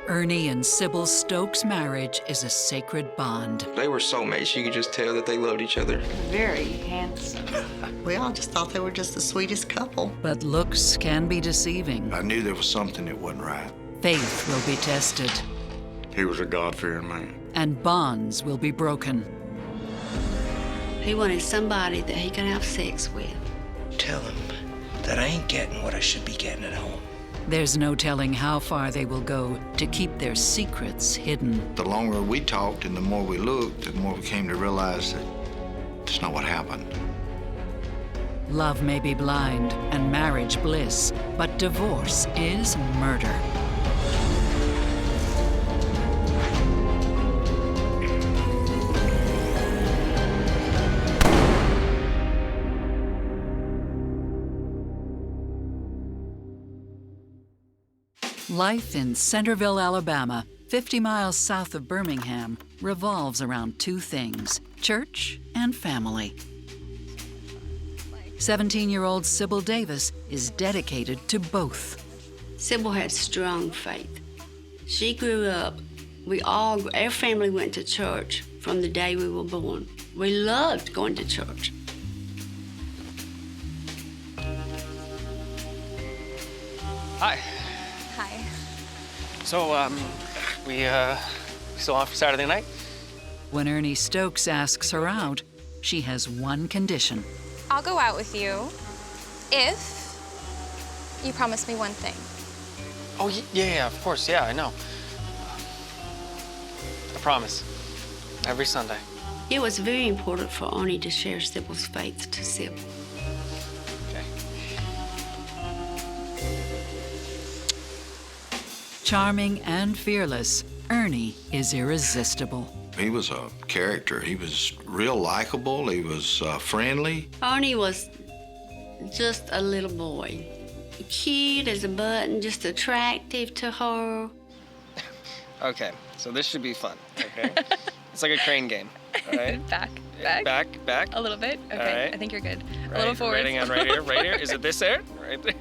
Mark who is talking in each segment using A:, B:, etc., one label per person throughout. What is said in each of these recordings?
A: Ernie and Sybil Stokes' marriage is a sacred bond.
B: They were soulmates. You could just tell that they loved each other.
C: Very handsome.
D: We all just thought they were just the sweetest couple.
A: But looks can be deceiving.
E: I knew there was something that wasn't right.
A: Faith will be tested.
E: He was a God-fearing man.
A: And bonds will be broken.
C: He wanted somebody that he could have sex with.
F: Tell him that I ain't getting what I should be getting at home.
A: There's no telling how far they will go to keep their secrets hidden.
E: The longer we talked and the more we looked, the more we came to realize that that's not what happened.
A: Love may be blind and marriage bliss, but divorce is murder. Life in Centerville, Alabama, 50 miles south of Birmingham, revolves around two things: church and family. 17-year-old Sybil Davis is dedicated to both.
C: Sybil had strong faith. She grew up, our family went to church from the day we were born. We loved going to church.
G: Hi.
H: Hi.
G: So, we still on for Saturday night?
A: When Ernie Stokes asks her out, she has one condition.
H: I'll go out with you if you promise me one thing.
G: Oh, yeah, of course, yeah, I know. I promise. Every Sunday.
C: It was very important for Ernie to share Sybil's faith to Sybil.
G: Okay.
A: Charming and fearless, Ernie is irresistible.
E: He was a character. He was real likable. He was friendly.
C: Ernie was just a little boy. Cute as a button, just attractive to her.
G: Okay, so this should be fun, okay? It's like a crane game, all right?
H: Back.
G: Back.
H: A little bit. Okay,
G: All right.
H: I think you're good.
G: Right,
H: A little forward.
G: Right here. Is it this there? Right there.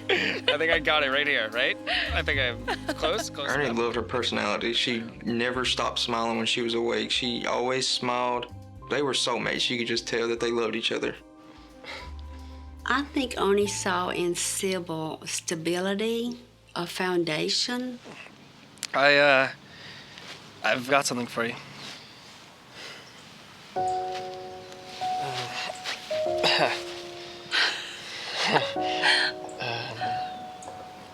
G: I think I got it right here, right? I think I'm close
B: Ernie
G: enough.
B: loved her personality. She never stopped smiling when she was awake. She always smiled. They were soulmates. You could just tell that they loved each other.
C: I think Ernie saw in Sybil stability, a foundation.
G: I've got something for you.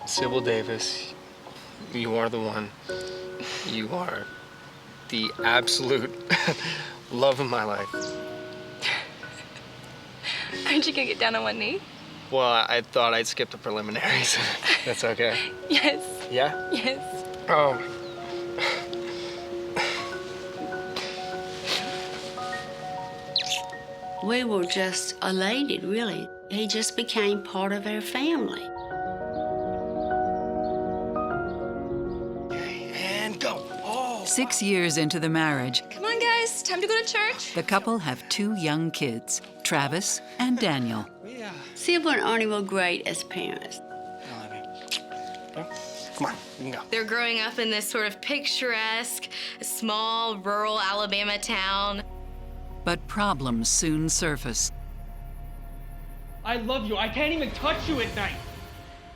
G: Sybil Davis, you are the one. You are the absolute love of my life.
H: Aren't you gonna get down on one knee?
G: Well, I thought I'd skip the preliminaries. That's okay.
H: Yes.
G: Yeah?
H: Yes.
G: Oh.
C: We were just elated, really. He just became part of our family.
F: And go. Oh.
A: 6 years into the marriage,
H: Come on, guys. Time to go to church.
A: the couple have two young kids, Travis and Daniel.
C: Sybil and Ernie were great as parents.
G: Come on, you can go.
I: They're growing up in this sort of picturesque, small, rural Alabama town.
A: But problems soon surface.
J: I love you. I can't even touch you at night.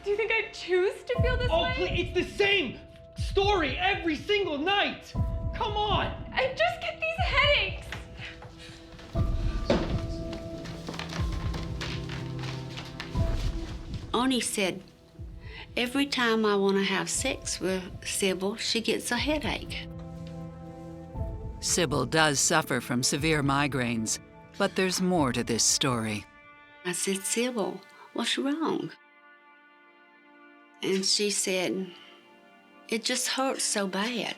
H: Do you think I'd choose to feel this
J: Oh,
H: way?
J: please, it's the same story every single night. Come on.
H: I just get these headaches.
C: Ernie said, every time I want to have sex with Sybil, she gets a headache.
A: Sybil does suffer from severe migraines, but there's more to this story.
C: I said, Sybil, what's wrong? And she said, it just hurts so bad.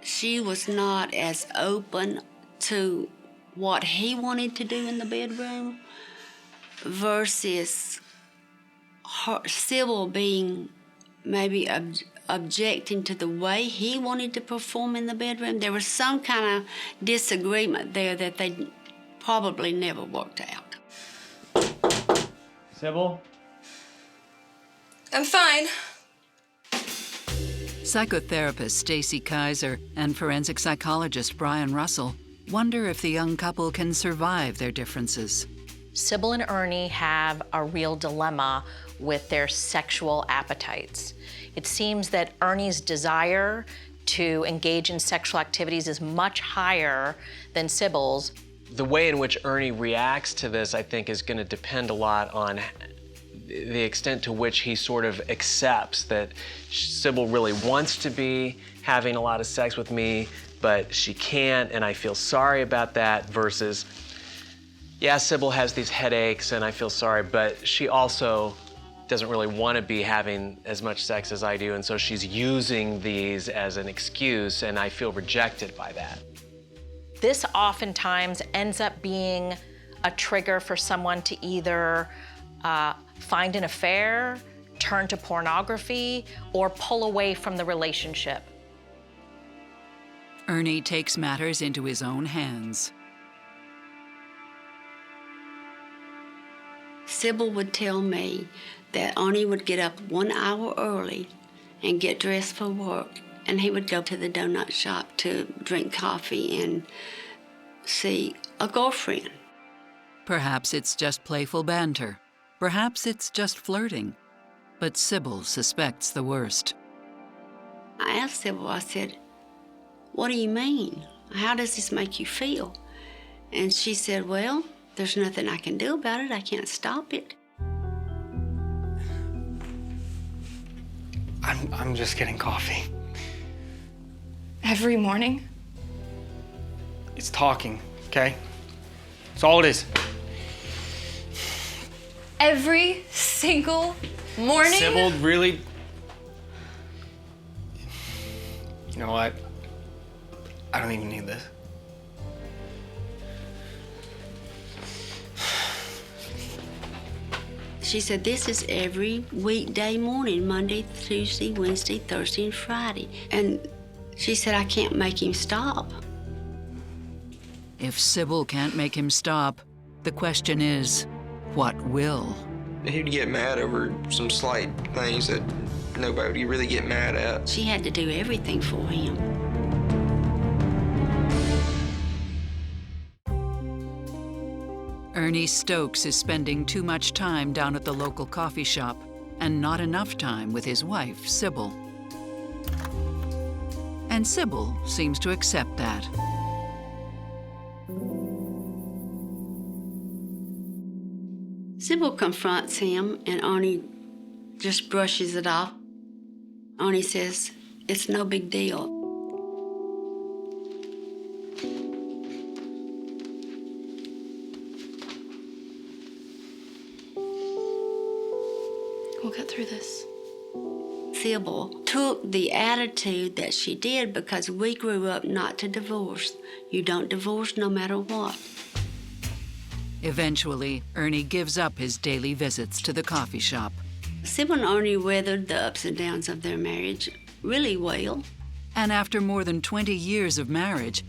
C: She was not as open to what he wanted to do in the bedroom versus Sybil being maybe objecting to the way he wanted to perform in the bedroom. There was some kind of disagreement there that they probably never worked out.
J: Sybil?
H: I'm fine.
A: Psychotherapist Stacy Kaiser and forensic psychologist Brian Russell wonder if the young couple can survive their differences.
K: Syble and Ernie have a real dilemma with their sexual appetites. It seems that Ernie's desire to engage in sexual activities is much higher than Syble's.
L: The way in which Ernie reacts to this, I think, is going to depend a lot on the extent to which he sort of accepts that Syble really wants to be having a lot of sex with me, but she can't, and I feel sorry about that, versus, yeah, Syble has these headaches, and I feel sorry, but she also doesn't really want to be having as much sex as I do, and so she's using these as an excuse, and I feel rejected by that.
K: This oftentimes ends up being a trigger for someone to either find an affair, turn to pornography, or pull away from the relationship.
A: Ernie takes matters into his own hands.
C: Sybil would tell me that Ernie would get up 1 hour early and get dressed for work, and he would go to the donut shop to drink coffee and see a girlfriend.
A: Perhaps it's just playful banter. Perhaps it's just flirting. But Sybil suspects the worst.
C: I asked Sybil, I said, "What do you mean? How does this make you feel?" And she said, "Well, there's nothing I can do about it. I can't stop it."
J: I'm just getting coffee.
I: Every morning?
J: It's talking, okay? That's all it is.
I: Every single morning?
J: Sybil, really? You know what? I don't even need this.
C: She said, "This is every weekday morning, Monday, Tuesday, Wednesday, Thursday, and Friday." And she said, "I can't make him stop."
A: If Sybil can't make him stop, the question is, what will?
B: He'd get mad over some slight things that nobody would really get mad at.
C: She had to do everything for him.
A: Ernie Stokes is spending too much time down at the local coffee shop and not enough time with his wife, Sybil. And Sybil seems to accept that.
C: Sybil confronts him, and Ernie just brushes it off. Ernie says, "It's no big deal."
I: We'll get through this.
C: Sybil took the attitude that she did because we grew up not to divorce. You don't divorce no matter what.
A: Eventually, Ernie gives up his daily visits to the coffee shop.
C: Sybil and Ernie weathered the ups and downs of their marriage really well.
A: And after more than 20 years of marriage,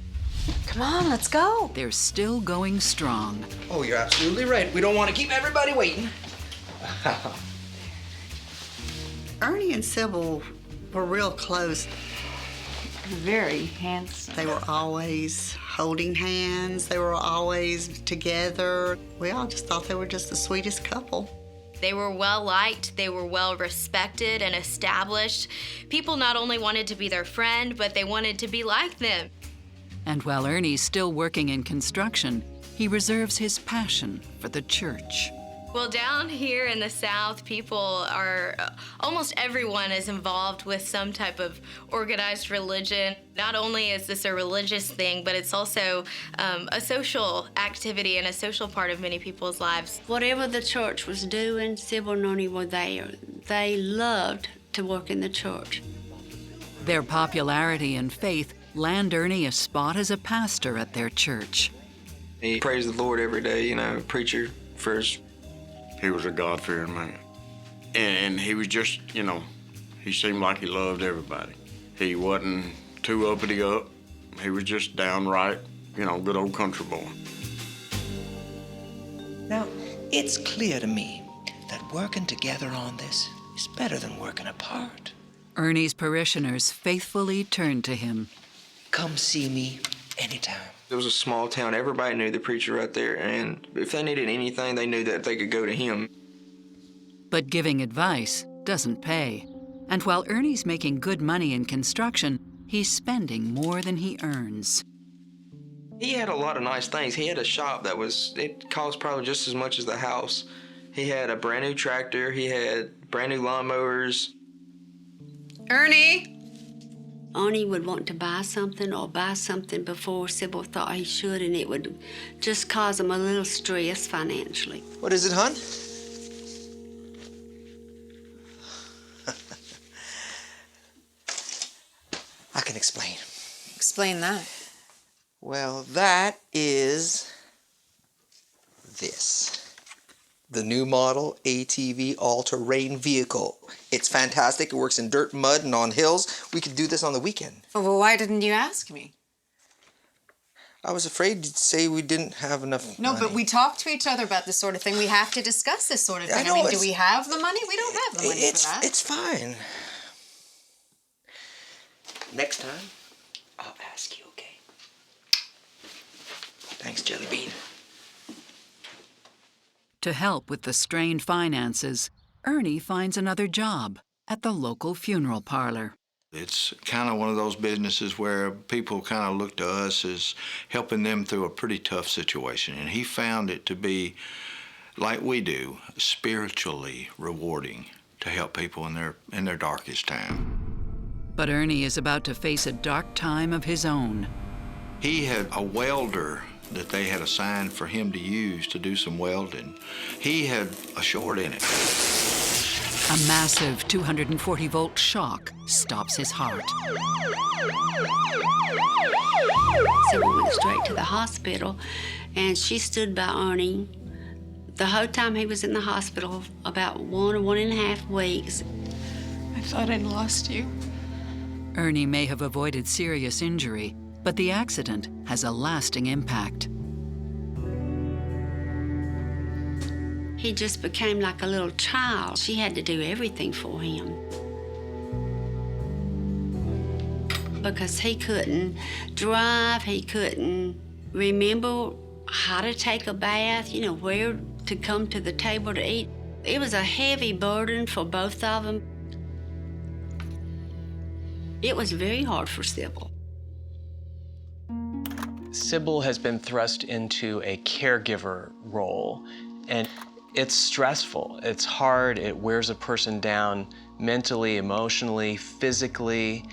K: Come on, let's go.
A: they're still going strong.
F: Oh, you're absolutely right. We don't want to keep everybody waiting.
D: Ernie and Sybil were real close.
C: Very handsome.
D: They were always holding hands. They were always together. We all just thought they were just the sweetest couple.
I: They were well liked, they were well respected and established. People not only wanted to be their friend, but they wanted to be like them.
A: And while Ernie's still working in construction, he reserves his passion for the church.
I: Well, down here in the South, people are, almost everyone is involved with some type of organized religion. Not only is this a religious thing, but it's also a social activity and a social part of many people's lives.
C: Whatever the church was doing, Sybil and Ernie were there. They loved to work in the church.
A: Their popularity and faith land Ernie a spot as a pastor at their church.
B: He praised the Lord every day, you know, preacher for his.
M: He was a God-fearing man. And he was just, you know, he seemed like he loved everybody. He wasn't too uppity up. He was just downright, you know, good old country boy.
F: Now, it's clear to me that working together on this is better than working apart.
A: Ernie's parishioners faithfully turned to him.
F: Come see me anytime.
B: It was a small town. Everybody knew the preacher right there, and if they needed anything, they knew that they could go to him.
A: But giving advice doesn't pay. And while Ernie's making good money in construction, he's spending more than he earns.
B: He had a lot of nice things. He had a shop it cost probably just as much as the house. He had a brand new tractor. He had brand new lawnmowers.
C: Ernie would want to buy something before Sybil thought he should, and it would just cause him a little stress financially.
F: What is it, hon? I can explain.
N: Explain that.
F: Well, that is this. The new model ATV all-terrain vehicle. It's fantastic. It works in dirt, mud, and on hills. We could do this on the weekend.
N: Oh, well, why didn't you ask me?
F: I was afraid you'd say we didn't have enough money.
N: But we talk to each other about this sort of thing. We have to discuss this sort of thing.
F: I know,
N: do we have the money? We don't have the money for that.
F: It's fine. Next time, I'll ask you, okay? Thanks, Jelly Bean.
A: To help with the strained finances, Ernie finds another job at the local funeral parlor.
E: It's kind of one of those businesses where people kind of look to us as helping them through a pretty tough situation. And he found it to be, like we do, spiritually rewarding to help people in their darkest time.
A: But Ernie is about to face a dark time of his own.
E: He had a welder that they had assigned for him to use to do some welding. He had a short in it.
A: A massive 240-volt shock stops his heart.
C: So we went straight to the hospital, and she stood by Ernie the whole time he was in the hospital, about 1 or 1.5 weeks.
N: I thought I'd lost you.
A: Ernie may have avoided serious injury, but the accident has a lasting impact.
C: He just became like a little child. She had to do everything for him. Because he couldn't drive, he couldn't remember how to take a bath, where to come to the table to eat. It was a heavy burden for both of them. It was very hard for Sybil.
L: Sybil has been thrust into a caregiver role, and it's stressful. It's hard. It wears a person down mentally, emotionally, physically,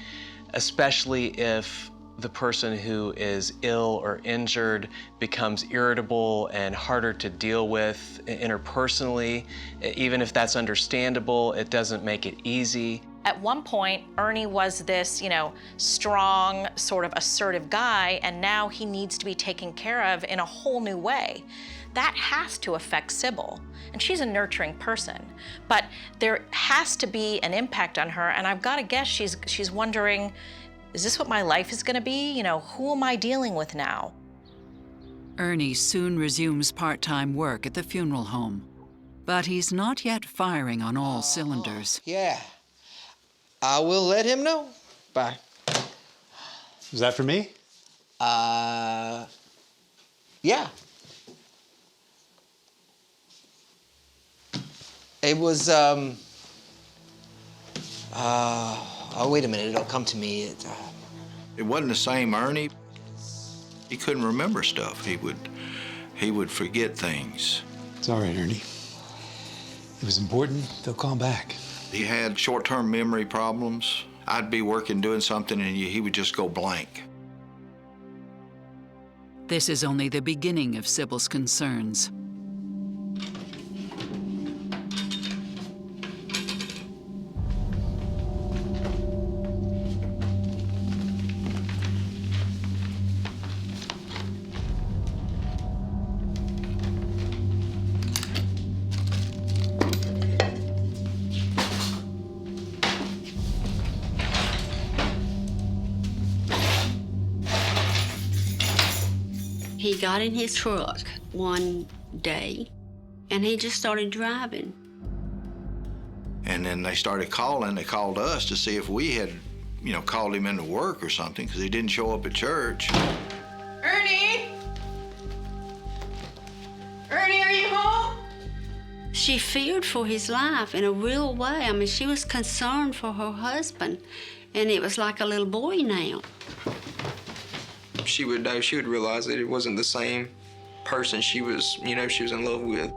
L: especially if the person who is ill or injured becomes irritable and harder to deal with interpersonally. Even if that's understandable, it doesn't make it easy.
K: At one point, Ernie was this, strong, sort of assertive guy, and now he needs to be taken care of in a whole new way. That has to affect Sybil, and she's a nurturing person. But there has to be an impact on her, and I've got to guess she's wondering, is this what my life is gonna be? Who am I dealing with now?
A: Ernie soon resumes part-time work at the funeral home, but he's not yet firing on all cylinders.
F: Yeah. I will let him know. Bye.
O: Is that for me?
F: Yeah. It was, oh, wait a minute, it'll come to me.
E: It wasn't the same Ernie. He couldn't remember stuff. He would forget things.
O: It's all right, Ernie. It was important. They'll call back.
E: He had short-term memory problems. I'd be working doing something and he would just go blank.
A: This is only the beginning of Sybil's concerns.
C: He got in his truck one day, and he just started driving.
E: And And then they started calling. They called us to see if we had, you know, called him into work or something because he didn't show up at church.
P: Ernie? Ernie, are you home?
C: She feared for his life in a real way. I mean, she was concerned for her husband, and it was like a little boy now.
B: She would know, she would realize that it wasn't the same person she was, you know, she was in love with.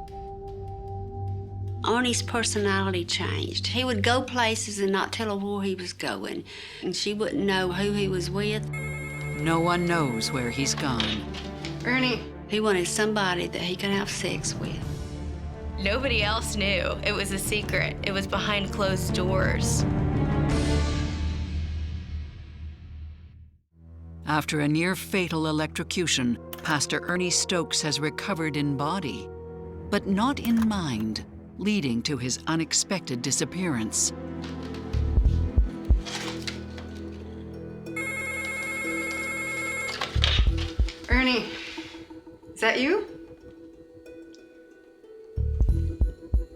C: Ernie's personality changed. He would go places and not tell her where he was going, and she wouldn't know who he was with.
A: No one knows where he's gone.
C: Ernie. He wanted somebody that he could have sex with.
I: Nobody else knew. It was a secret. It was behind closed doors.
A: After a near-fatal electrocution, Pastor Ernie Stokes has recovered in body, but not in mind, leading to his unexpected disappearance.
P: Ernie, is that you?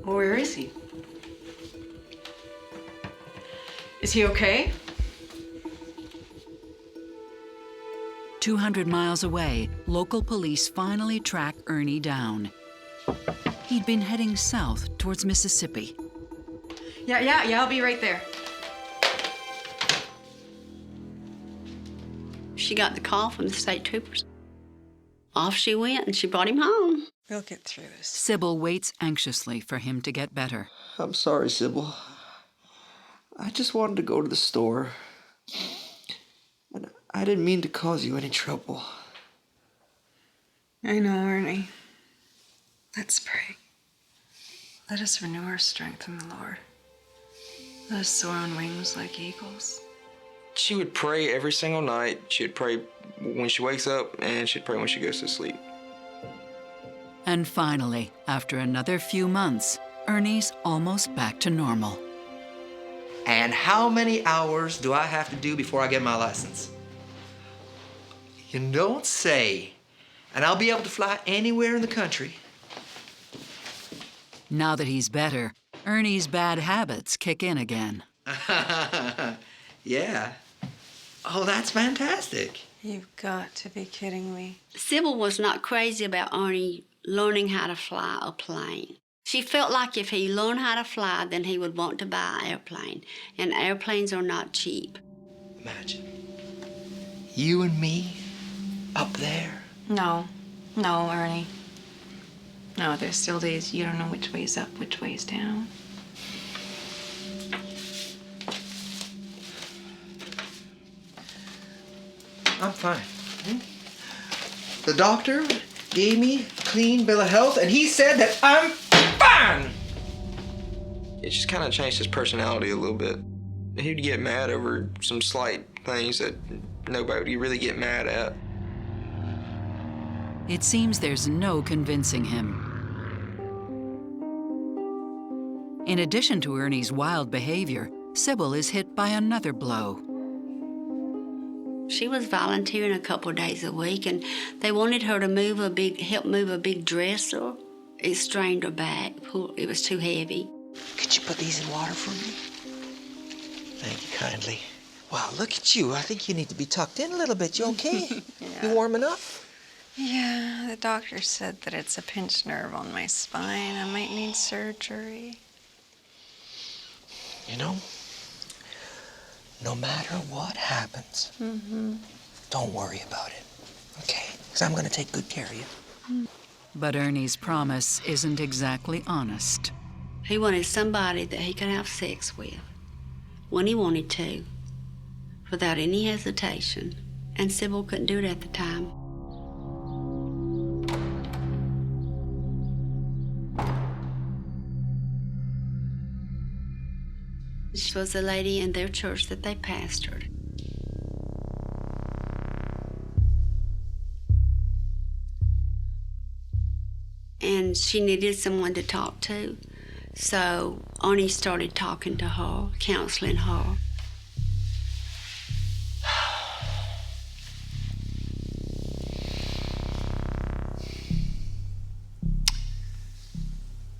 P: Well, where is he? Is he okay?
A: 200 miles away, local police finally track Ernie down. He'd been heading south towards Mississippi.
P: Yeah, I'll be right there.
C: She got the call from the state troopers. Off she went, and she brought him home.
P: We'll get through this.
A: Sybil waits anxiously for him to get better.
F: I'm sorry, Sybil. I just wanted to go to the store. And I didn't mean to cause you any trouble.
P: I know, Ernie. Let's pray. Let us renew our strength in the Lord. Let us soar on wings like eagles.
B: She would pray every single night. She would pray when she wakes up, and she'd pray when she goes to sleep.
A: And finally, after another few months, Ernie's almost back to normal.
F: And how many hours do I have to do before I get my license? You don't say. And I'll be able to fly anywhere in the country.
A: Now that he's better, Ernie's bad habits kick in again.
F: Yeah. Oh, that's fantastic.
P: You've got to be kidding me.
C: Sybil was not crazy about Ernie learning how to fly a plane. She felt like if he learned how to fly, then he would want to buy an airplane. And airplanes are not cheap.
F: Imagine. You and me up there.
P: No, Ernie. No, there's still days you don't know which way's up, which way's down.
F: I'm fine. The doctor gave me a clean bill of health, and he said that I'm fine!
B: It just kind of changed his personality a little bit. He'd get mad over some slight things that nobody would really get mad at.
A: It seems there's no convincing him. In addition to Ernie's wild behavior, Sybil is hit by another blow.
C: She was volunteering a couple of days a week, and they wanted her to help move a big dresser. It strained her back. It was too heavy.
F: Could you put these in water for me? Thank you kindly. Wow, look at you. I think you need to be tucked in a little bit. You okay?
P: Yeah.
F: You warm enough?
P: Yeah, the doctor said that it's a pinched nerve on my spine. I might need surgery.
F: You know, no matter what happens, don't worry about it, okay? Because I'm going to take good care of you.
A: But Ernie's promise isn't exactly honest.
C: He wanted somebody that he could have sex with when he wanted to, without any hesitation. And Sybil couldn't do it at the time. She was a lady in their church that they pastored. And she needed someone to talk to. So Ernie started talking to her, counseling her.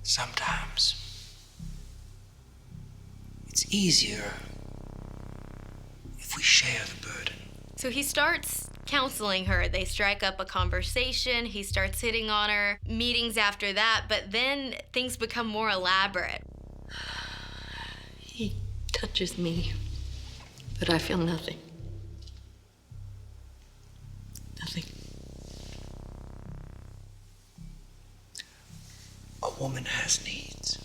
F: Sometimes easier if we share the burden.
I: So he starts counseling her. They strike up a conversation. He starts hitting on her. Meetings after that, but then things become more elaborate.
Q: He touches me, but I feel nothing. Nothing.
F: A woman has needs.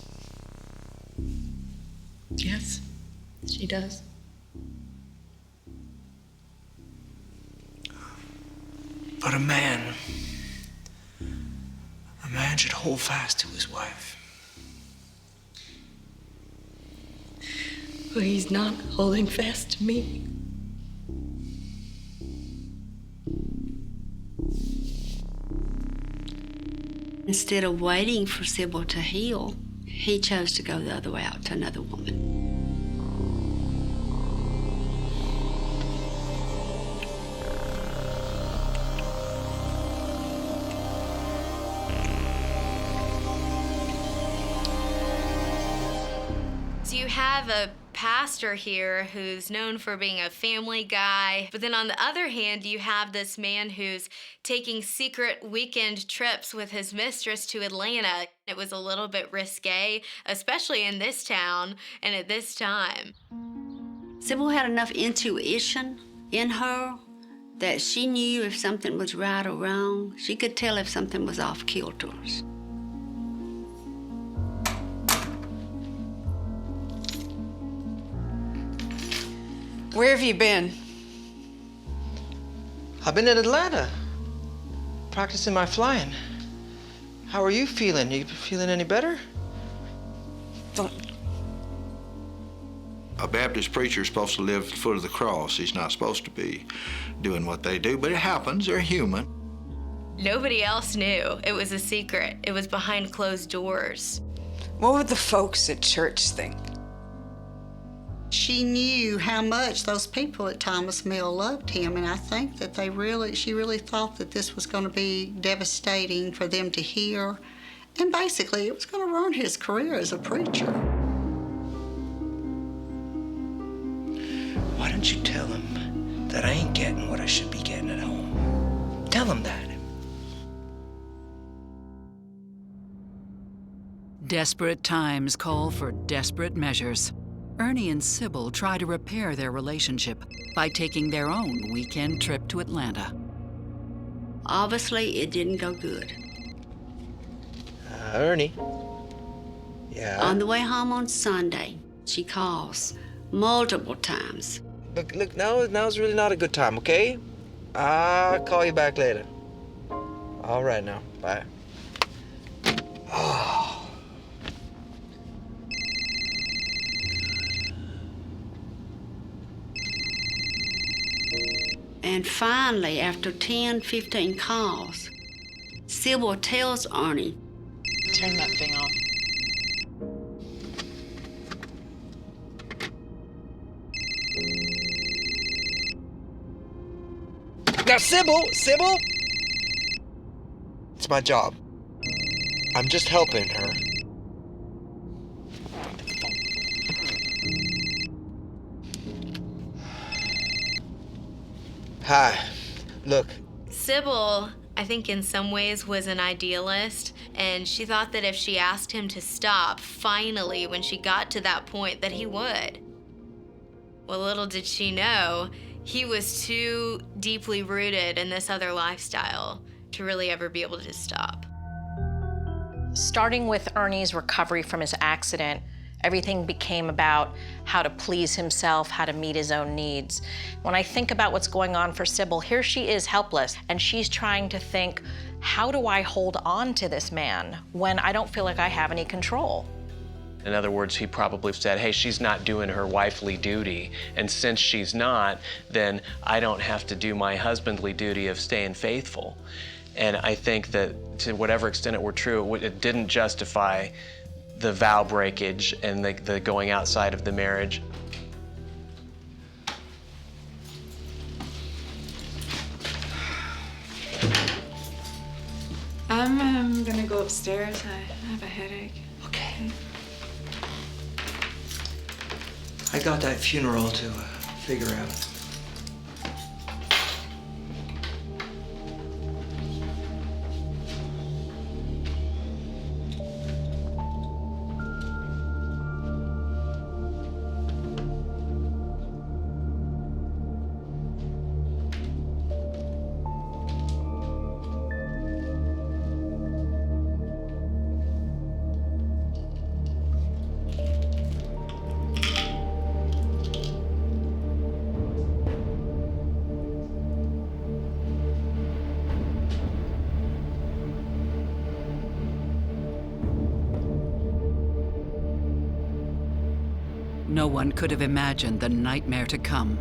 Q: Yes, she does.
F: But a man should hold fast to his wife.
Q: But he's not holding fast to me.
C: Instead of waiting for Sybil to heal, he chose to go the other way out to another woman.
I: So you have a pastor here who's known for being a family guy, but then on the other hand, you have this man who's taking secret weekend trips with his mistress to Atlanta. It was a little bit risque, especially in this town and at this time.
C: Sybil had enough intuition in her that she knew if something was right or wrong. She could tell if something was off-kilter.
R: Where have you been?
F: I've been in Atlanta, practicing my flying. How are you feeling? You feeling any better?
E: A Baptist preacher is supposed to live at the foot of the cross. He's not supposed to be doing what they do, but it happens. They're human.
I: Nobody else knew. It was a secret. It was behind closed doors.
R: What would the folks at church think?
D: She knew how much those people at Thomas Mill loved him, and I think that she really thought that this was going to be devastating for them to hear. And basically, it was going to ruin his career as a preacher.
F: Why don't you tell him that I ain't getting what I should be getting at home? Tell him that.
A: Desperate times call for desperate measures. Ernie and Sybil try to repair their relationship by taking their own weekend trip to Atlanta.
C: Obviously, it didn't go good.
F: Ernie. Yeah?
C: On the way home on Sunday, she calls multiple times.
F: Look, now's really not a good time, okay? I'll call you back later. All right now, bye. Oh.
C: And finally, after 10, 15 calls, Sybil tells Ernie,
K: turn that thing off.
F: Now, Sybil! It's my job. I'm just helping her. Hi. Look.
I: Sybil, I think in some ways, was an idealist, and she thought that if she asked him to stop, finally, when she got to that point, that he would. Well, little did she know, he was too deeply rooted in this other lifestyle to really ever be able to stop.
K: Starting with Ernie's recovery from his accident, everything became about how to please himself, how to meet his own needs. When I think about what's going on for Sybil, here she is helpless, and she's trying to think, how do I hold on to this man when I don't feel like I have any control?
L: In other words, he probably said, hey, she's not doing her wifely duty, and since she's not, then I don't have to do my husbandly duty of staying faithful. And I think that to whatever extent it were true, it didn't justify the vow breakage and the going outside of the marriage.
P: I'm gonna go upstairs. I have a headache.
F: Okay. I got that funeral to figure out.
A: No one could have imagined the nightmare to come.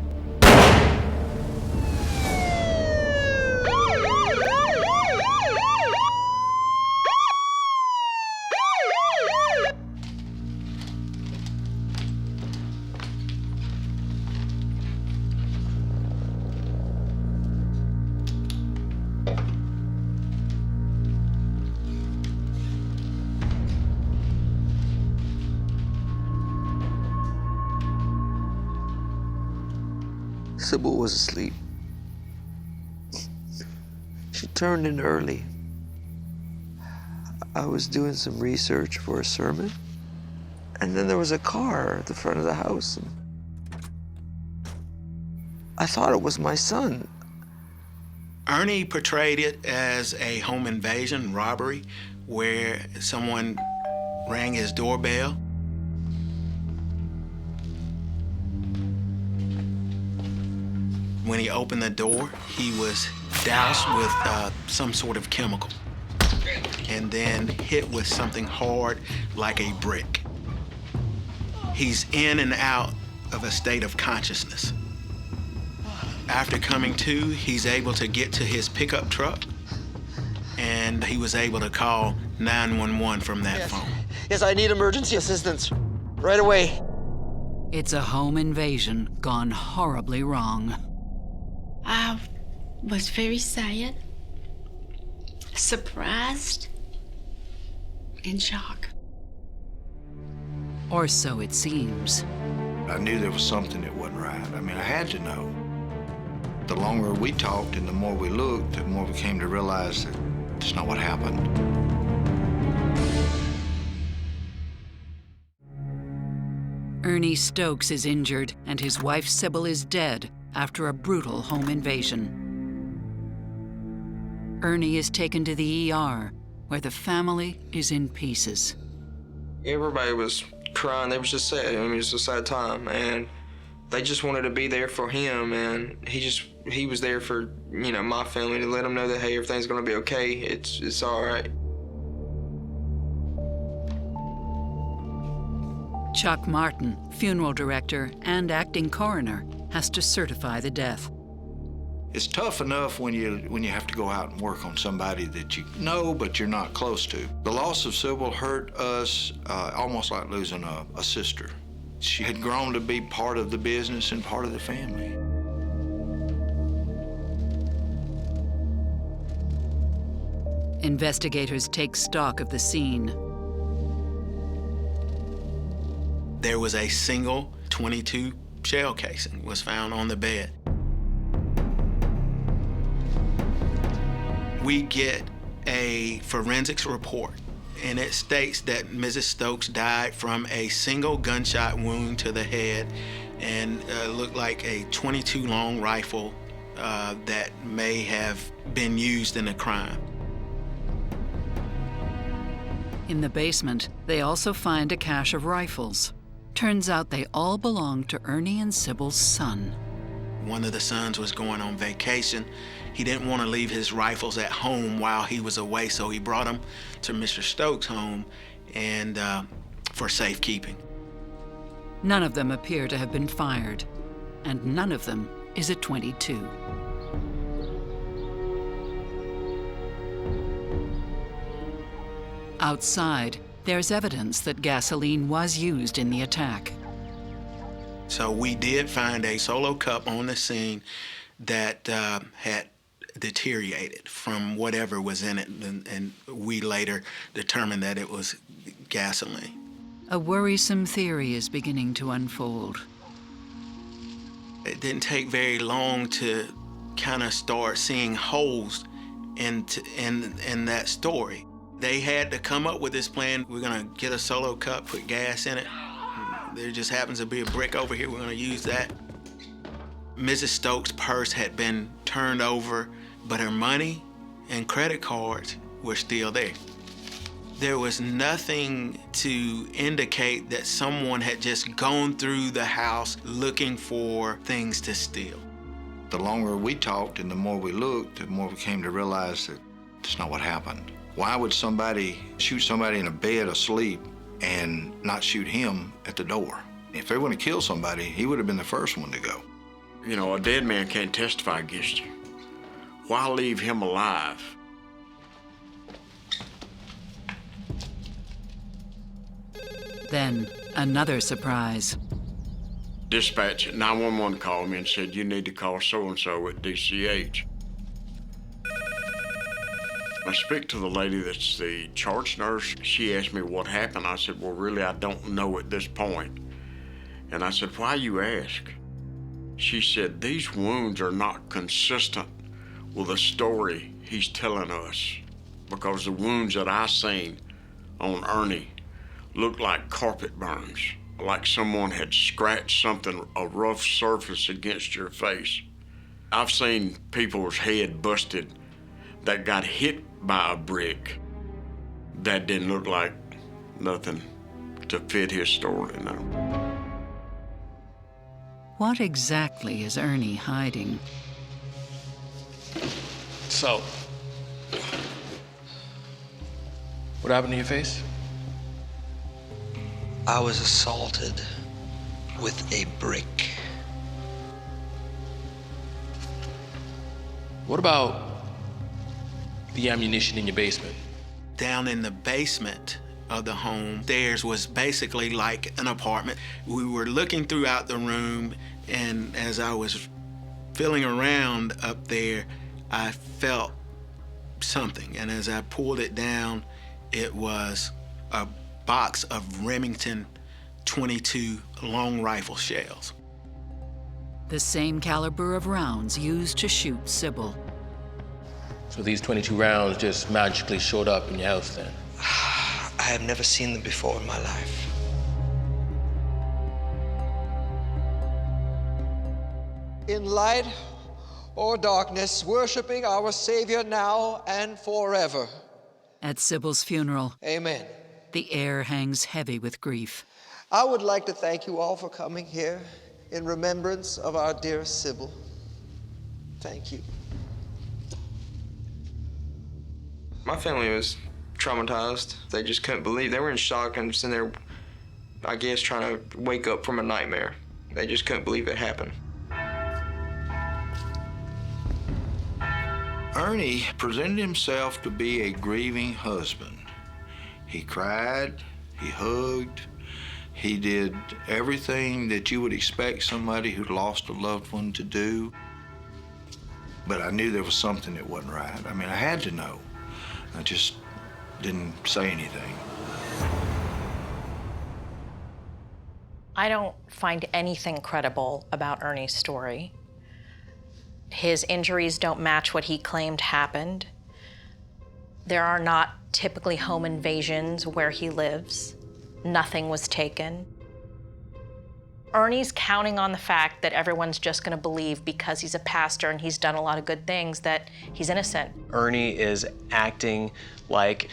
B: Sybil was asleep. She turned in early. I was doing some research for a sermon, and then there was a car at the front of the house. I thought it was my son.
E: Ernie portrayed it as a home invasion robbery where someone rang his doorbell. When he opened the door, he was doused with some sort of chemical and then hit with something hard like a brick. He's in and out of a state of consciousness. After coming to, he's able to get to his pickup truck, and he was able to call 911 from that phone.
B: Yes, I need emergency assistance right away.
A: It's a home invasion gone horribly wrong.
C: I was very sad, surprised, in shock.
A: Or so it seems.
E: I knew there was something that wasn't right. I mean, I had to know. The longer we talked and the more we looked, the more we came to realize that it's not what happened.
A: Ernie Stokes is injured and his wife Sybil is dead after a brutal home invasion. Ernie is taken to the ER, where the family is in pieces.
B: Everybody was crying. They was just sad. I mean, it was a sad time, and they just wanted to be there for him, and he was there for, you know, my family, to let them know that, hey, everything's gonna be okay. It's all right.
A: Chuck Martin, funeral director and acting coroner, has to certify the death.
E: It's tough enough when you have to go out and work on somebody that you know but you're not close to. The loss of Sybil hurt us almost like losing a sister. She had grown to be part of the business and part of the family.
A: Investigators take stock of the scene.
E: There was a single .22 shell casing was found on the bed. We get a forensics report, and it states that Mrs. Stokes died from a single gunshot wound to the head and looked like a .22 long rifle that may have been used in a crime.
A: In the basement, they also find a cache of rifles. Turns out they all belong to Ernie and Sybil's son.
E: One of the sons was going on vacation. He didn't want to leave his rifles at home while he was away, so he brought them to Mr. Stokes' home and for safekeeping.
A: None of them appear to have been fired, and none of them is a .22. Outside, there's evidence that gasoline was used in the attack.
E: So we did find a solo cup on the scene that had deteriorated from whatever was in it, and we later determined that it was gasoline.
A: A worrisome theory is beginning to unfold.
E: It didn't take very long to kind of start seeing holes in that story. They had to come up with this plan. We're gonna get a solo cup, put gas in it. There just happens to be a brick over here, we're gonna use that. Mrs. Stokes' purse had been turned over, but her money and credit cards were still there. There was nothing to indicate that someone had just gone through the house looking for things to steal. The longer we talked and the more we looked, the more we came to realize that that's not what happened. Why would somebody shoot somebody in a bed asleep and not shoot him at the door? If they were going to kill somebody, he would have been the first one to go.
M: You know, a dead man can't testify against you. Why leave him alive?
A: Then, another surprise.
M: Dispatch at 911 called me and said, you need to call so-and-so at DCH. I speak to the lady that's the charge nurse. She asked me what happened. I said, well, really, I don't know at this point. And I said, why you ask? She said, these wounds are not consistent with the story he's telling us, because the wounds that I seen on Ernie looked like carpet burns, like someone had scratched something, a rough surface against your face. I've seen people's head busted that got hit by a brick that didn't look like nothing to fit his story, no.
A: What exactly is Ernie hiding?
L: So, what happened to your face?
F: I was assaulted with a brick.
L: What about the ammunition in your basement?
E: Down in the basement of the home, theirs was basically like an apartment. We were looking throughout the room, and as I was feeling around up there, I felt something, and as I pulled it down, it was a box of Remington 22 long rifle shells.
A: The same caliber of rounds used to shoot Sybil.
L: So these 22 rounds just magically showed up in your house then?
F: I have never seen them before in my life.
S: In light or darkness, worshiping our Savior now and forever.
A: At Sybil's funeral,
S: Amen.
A: The air hangs heavy with grief.
S: I would like to thank you all for coming here in remembrance of our dear Sybil. Thank you.
B: My family was traumatized. They just couldn't believe. They were in shock and just in there, I guess, trying to wake up from a nightmare. They just couldn't believe it happened.
E: Ernie presented himself to be a grieving husband. He cried, he hugged, he did everything that you would expect somebody who'd lost a loved one to do. But I knew there was something that wasn't right. I mean, I had to know. I just didn't say anything.
K: I don't find anything credible about Ernie's story. His injuries don't match what he claimed happened. There are not typically home invasions where he lives. Nothing was taken. Ernie's counting on the fact that everyone's just gonna believe because he's a pastor and he's done a lot of good things that he's innocent.
L: Ernie is acting like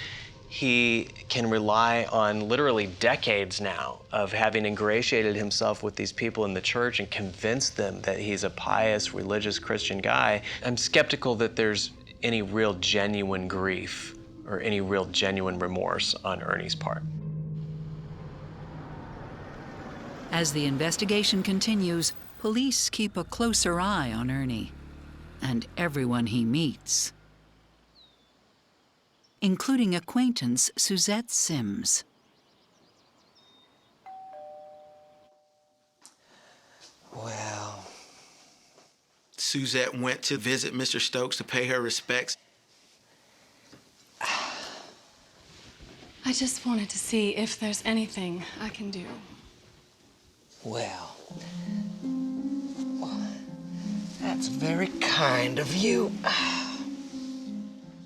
L: he can rely on literally decades now of having ingratiated himself with these people in the church and convinced them that he's a pious, religious Christian guy. I'm skeptical that there's any real genuine grief or any real genuine remorse on Ernie's part.
A: As the investigation continues, police keep a closer eye on Ernie and everyone he meets, including acquaintance Suzette Sims.
F: Well,
E: Suzette went to visit Mr. Stokes to pay her respects.
P: I just wanted to see if there's anything I can do.
F: Well,
S: That's very kind of you.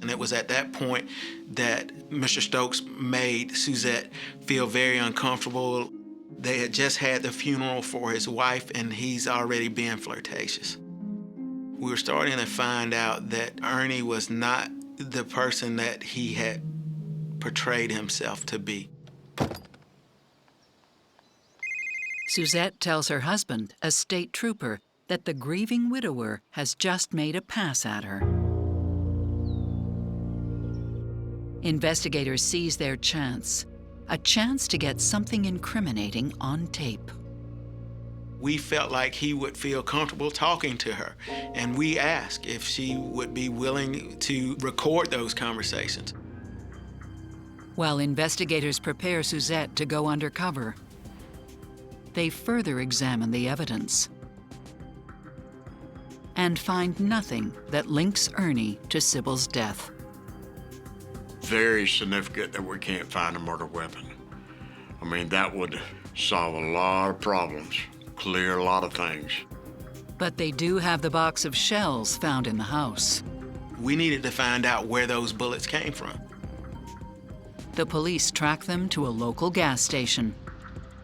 E: And it was at that point that Mr. Stokes made Suzette feel very uncomfortable. They had just had the funeral for his wife, and he's already being flirtatious. We were starting to find out that Ernie was not the person that he had portrayed himself to be.
A: Suzette tells her husband, a state trooper, that the grieving widower has just made a pass at her. Investigators seize their chance, a chance to get something incriminating on tape.
E: We felt like he would feel comfortable talking to her, and we asked if she would be willing to record those conversations.
A: While investigators prepare Suzette to go undercover, they further examine the evidence and find nothing that links Ernie to Syble's death.
M: Very significant that we can't find a murder weapon. I mean, that would solve a lot of problems, clear a lot of things.
A: But they do have the box of shells found in the house.
E: We needed to find out where those bullets came from.
A: The police track them to a local gas station.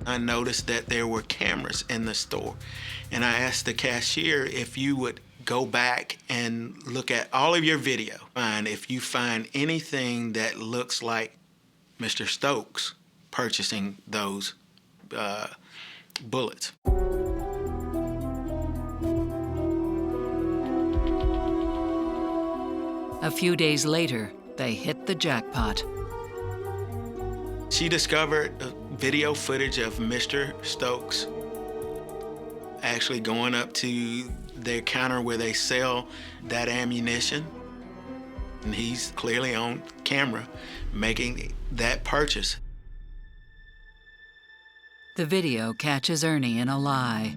E: I noticed that there were cameras in the store, and I asked the cashier if you would go back and look at all of your video, and if you find anything that looks like Mr. Stokes purchasing those bullets.
A: A few days later, they hit the jackpot.
E: She discovered video footage of Mr. Stokes actually going up to their counter where they sell that ammunition. And he's clearly on camera making that purchase.
A: The video catches Ernie in a lie,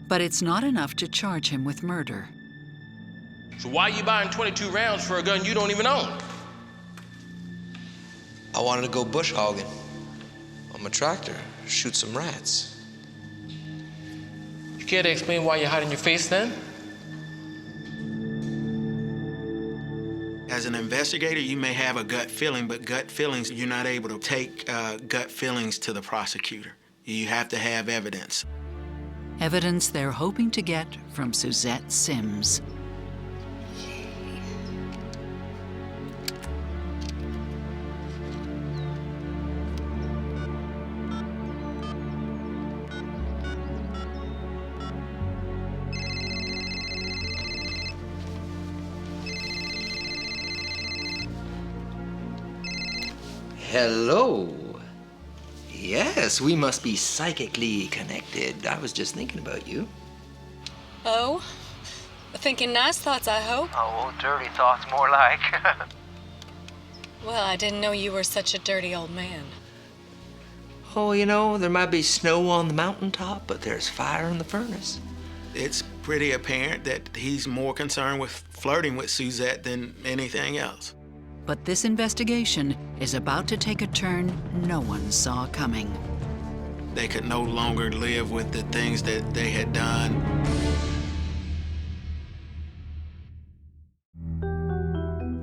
A: but it's not enough to charge him with murder.
T: So why are you buying 22 rounds for a gun you don't even own?
S: I wanted to go bush hogging on my tractor, shoot some rats.
T: You care to explain why you're hiding your face then?
E: As an investigator, you may have a gut feeling, but gut feelings, you're not able to take gut feelings to the prosecutor. You have to have evidence.
A: Evidence they're hoping to get from Suzette Sims.
F: Hello. Yes, we must be psychically connected. I was just thinking about you.
Q: Oh? Thinking nice thoughts, I hope?
F: Oh, dirty thoughts more like.
Q: Well, I didn't know you were such a dirty old man.
F: Oh, you know, there might be snow on the mountaintop, but there's fire in the furnace.
E: It's pretty apparent that he's more concerned with flirting with Suzette than anything else.
A: But this investigation is about to take a turn no one saw coming.
E: They could no longer live with the things that they had done.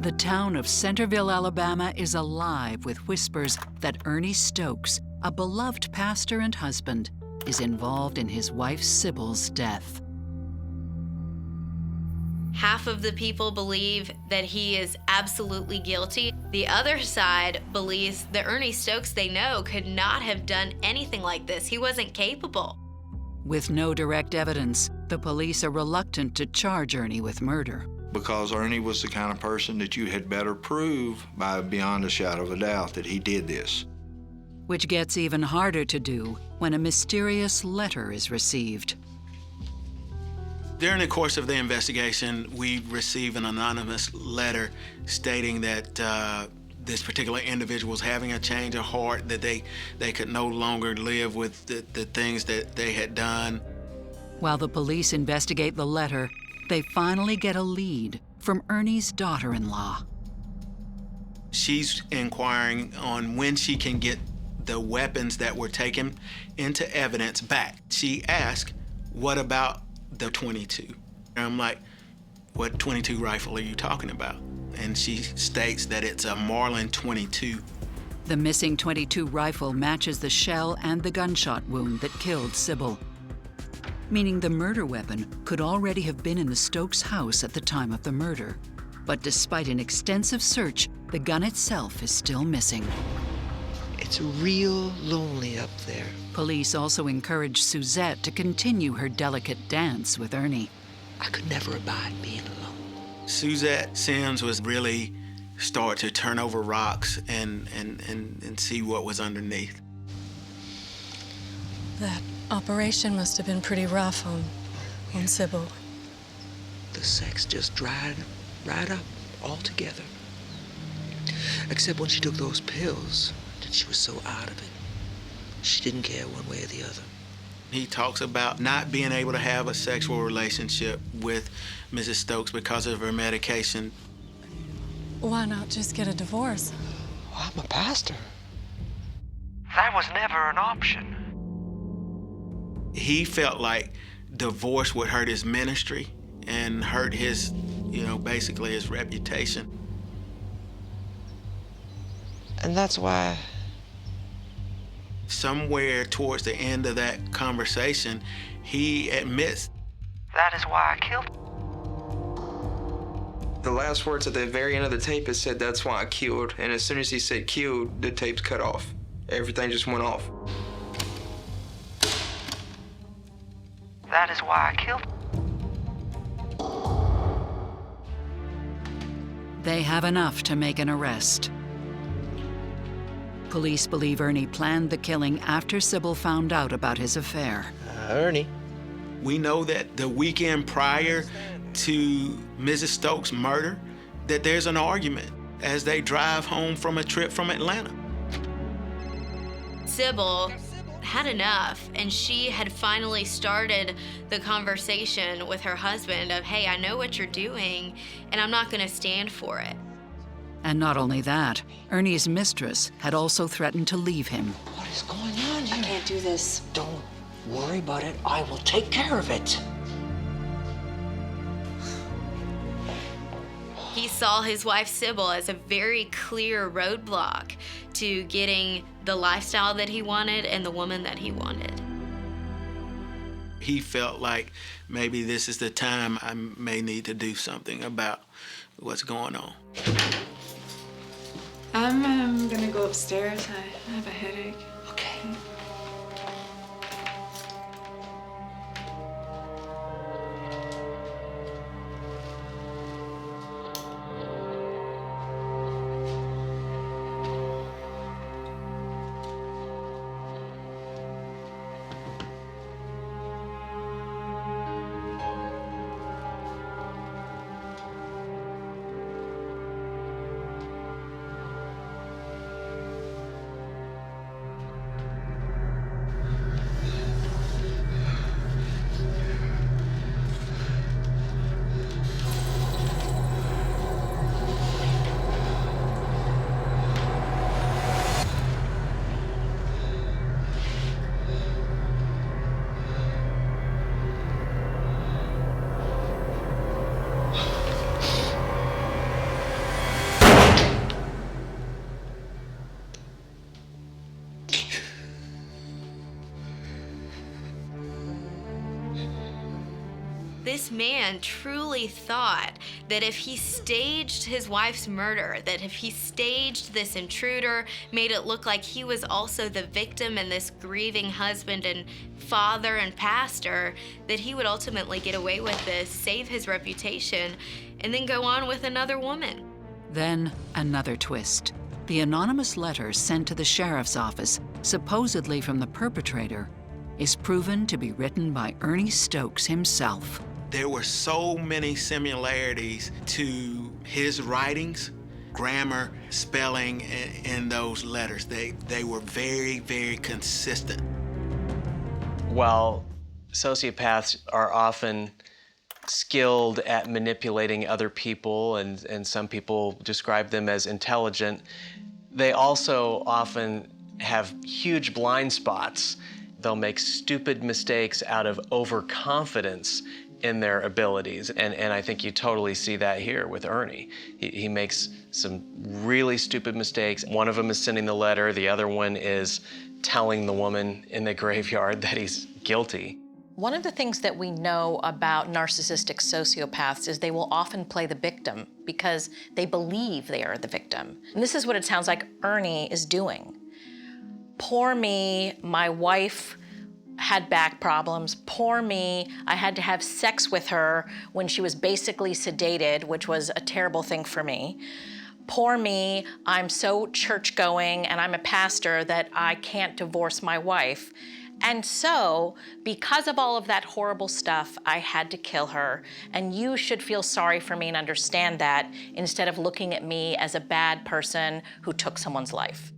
A: The town of Centerville, Alabama is alive with whispers that Ernie Stokes, a beloved pastor and husband, is involved in his wife Syble's death.
I: Half of the people believe that he is absolutely guilty. The other side believes that Ernie Stokes they know could not have done anything like this. He wasn't capable.
A: With no direct evidence, the police are reluctant to charge Ernie with murder.
E: Because Ernie was the kind of person that you had better prove by beyond a shadow of a doubt that he did this.
A: Which gets even harder to do when a mysterious letter is received.
E: During the course of the investigation, we received an anonymous letter stating that this particular individual was having a change of heart, that they could no longer live with the things that they had done.
A: While the police investigate the letter, they finally get a lead from Ernie's daughter-in-law.
E: She's inquiring on when she can get the weapons that were taken into evidence back. She asked, what about the 22?
U: I'm like, what 22 rifle are you talking about? And she states that it's a Marlin 22.
A: The missing .22 rifle matches the shell and the gunshot wound that killed Sybil, meaning the murder weapon could already have been in the Stokes house at the time of the murder. But despite an extensive search, the gun itself is still missing.
S: It's real lonely up there.
A: Police also encouraged Suzette to continue her delicate dance with Ernie.
S: I could never abide being alone.
U: Suzette Sims was really start to turn over rocks and see what was underneath.
Q: That operation must have been pretty rough on Sybil.
S: The sex just dried right up altogether. Except when she took those pills, then she was so out of it. She didn't care one way or the other.
U: He talks about not being able to have a sexual relationship with Mrs. Stokes because of her medication.
Q: Why not just get a divorce?
S: Well, I'm a pastor. That was never an option.
U: He felt like divorce would hurt his ministry and hurt his, basically his reputation.
S: And that's why...
U: Somewhere towards the end of that conversation, he admits,
S: that is why I killed him.
B: The last words at the very end of the tape, it said, "That's why I killed." And as soon as he said killed, the tape's cut off. Everything just went off.
S: That is why I killed him.
A: They have enough to make an arrest. Police believe Ernie planned the killing after Sybil found out about his affair.
S: Ernie.
U: We know that the weekend prior to Mrs. Stokes' murder, that there's an argument as they drive home from a trip from Atlanta.
I: Sybil had enough, and she had finally started the conversation with her husband of, hey, I know what you're doing, and I'm not gonna stand for it.
A: And not only that, Ernie's mistress had also threatened to leave him.
S: What is going on here?
Q: I can't do this.
S: Don't worry about it. I will take care of it.
I: He saw his wife Sybil as a very clear roadblock to getting the lifestyle that he wanted and the woman that he wanted.
U: He felt like maybe this is the time I may need to do something about what's going on.
P: I'm gonna go upstairs. I have a headache.
S: Okay.
I: This man truly thought that if he staged his wife's murder, that if he staged this intruder, made it look like he was also the victim and this grieving husband and father and pastor, that he would ultimately get away with this, save his reputation, and then go on with another woman.
A: Then another twist. The anonymous letter sent to the sheriff's office, supposedly from the perpetrator, is proven to be written by Ernie Stokes himself.
U: There were so many similarities to his writings, grammar, spelling in those letters. They were very, very consistent.
L: While sociopaths are often skilled at manipulating other people, and some people describe them as intelligent, they also often have huge blind spots. They'll make stupid mistakes out of overconfidence in their abilities. And I think you totally see that here with Ernie. He makes some really stupid mistakes. One of them is sending the letter. The other one is telling the woman in the graveyard that he's guilty.
K: One of the things that we know about narcissistic sociopaths is they will often play the victim because they believe they are the victim. And this is what it sounds like Ernie is doing. Poor me, my wife had back problems. Poor me, I had to have sex with her when she was basically sedated, which was a terrible thing for me. Poor me, I'm so church-going and I'm a pastor that I can't divorce my wife. And so, because of all of that horrible stuff, I had to kill her. And you should feel sorry for me and understand that instead of looking at me as a bad person who took someone's life.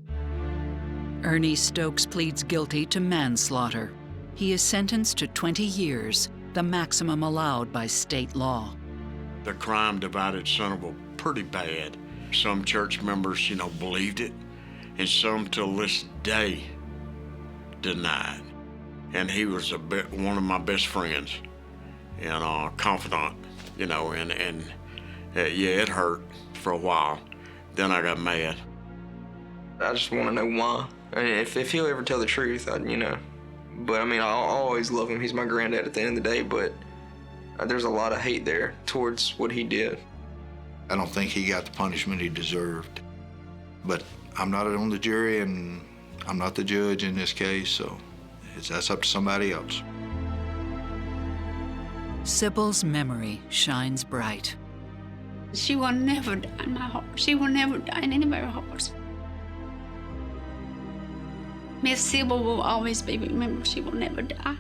A: Ernie Stokes pleads guilty to manslaughter. He is sentenced to 20 years, the maximum allowed by state law.
M: The crime divided son of a pretty bad. Some church members, believed it, and some till this day denied. And he was one of my best friends and confidant, and it hurt for a while. Then I got mad.
B: I just want to know why. I mean, if he'll ever tell the truth, But I always love him. He's my granddad at the end of the day, but there's a lot of hate there towards what he did.
E: I don't think he got the punishment he deserved. But I'm not on the jury and I'm not the judge in this case, so that's up to somebody else.
A: Syble's memory shines bright.
C: She will never die in my heart. She will never die in anybody's heart. Miss Syble will always be remembered. She will never die.